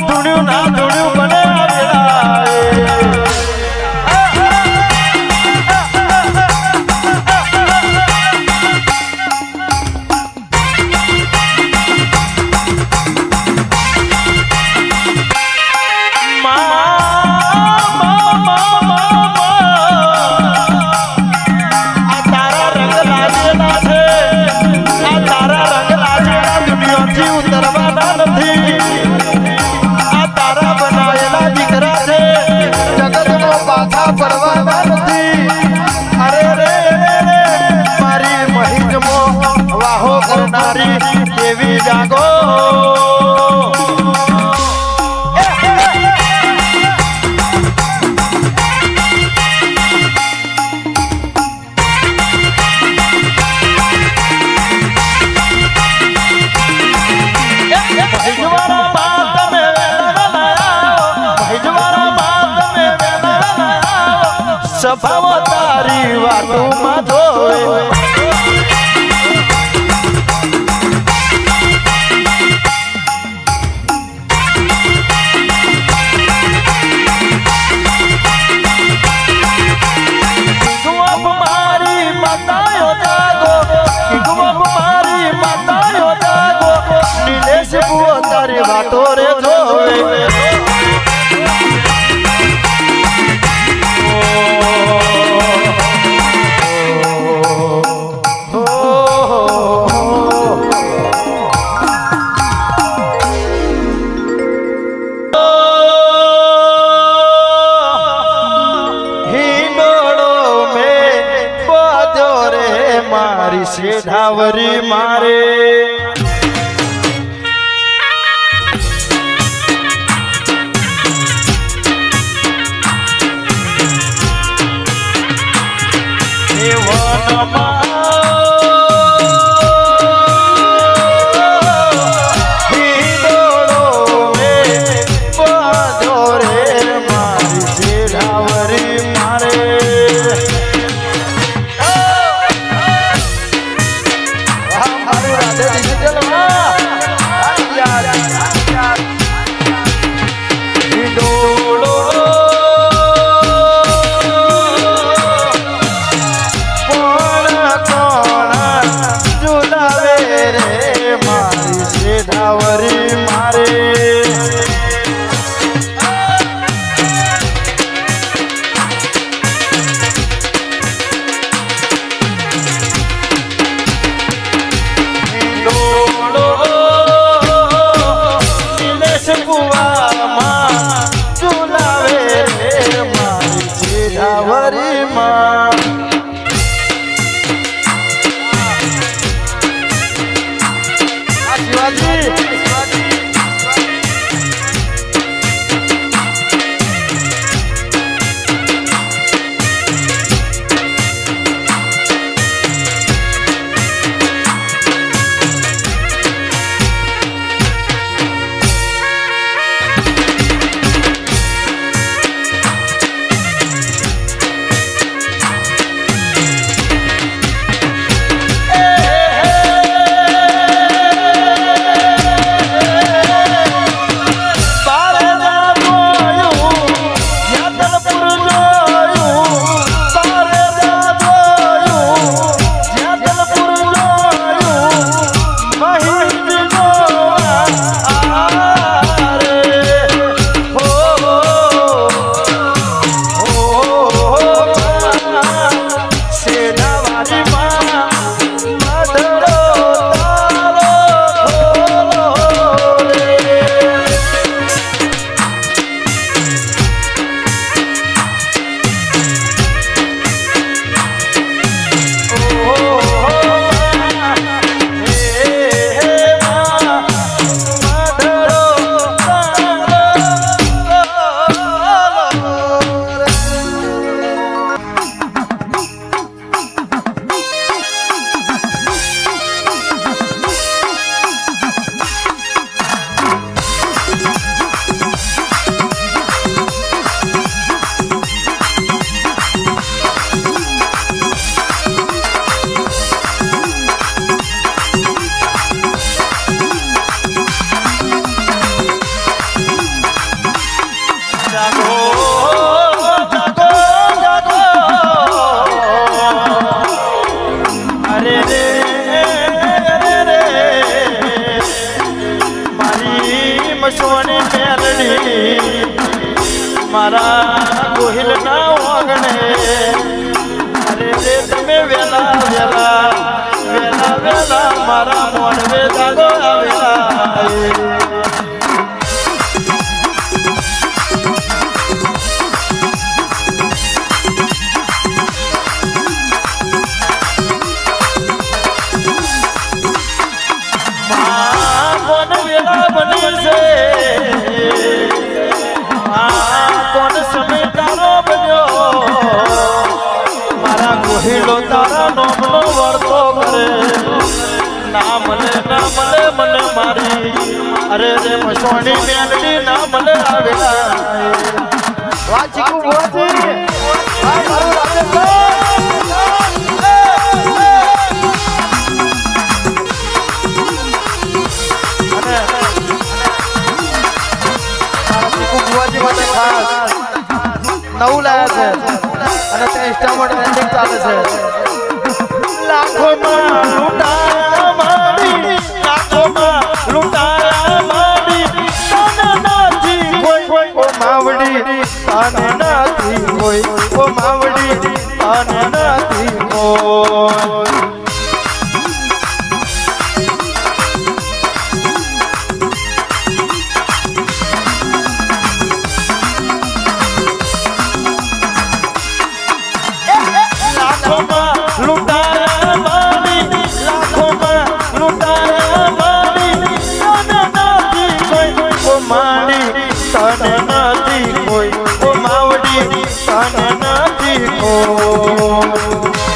ધૂણ્યું ના ધૂણ્યું મને દેવી જાગો સભાવ તારી વાતોમાં ધોય તારી વાતો રે જોવે હિંડોળો મેં બધો રે મારી શેઢાવરી મારે રાધે મારા ગોહિલ ના ઓગણે અરે રે તમે વેલા વેલા વેલા વેલા મારા મોનવે જાગો આવેલા તારા નોમનો વર્તો કરે ના મળે મને મારી અરે રે મસોણી મેલડી ના મળે આવેલા વાચીકુ બોજી આ મારું ખાસ નવું લાયા છે અને તે ઇન્સ્ટામાં ટ્રેન્ડિંગ ચાલે છે લાખોમાં લૂંટાયા મારી લાખોમાં લૂંટાયા મારી તને નથી કોઈ ઓ માવડી તને નથી કોઈ ઓ માવડી તને નથી કોઈ તને નથી કોઈ ઓ માવડી તને નથી કોઈ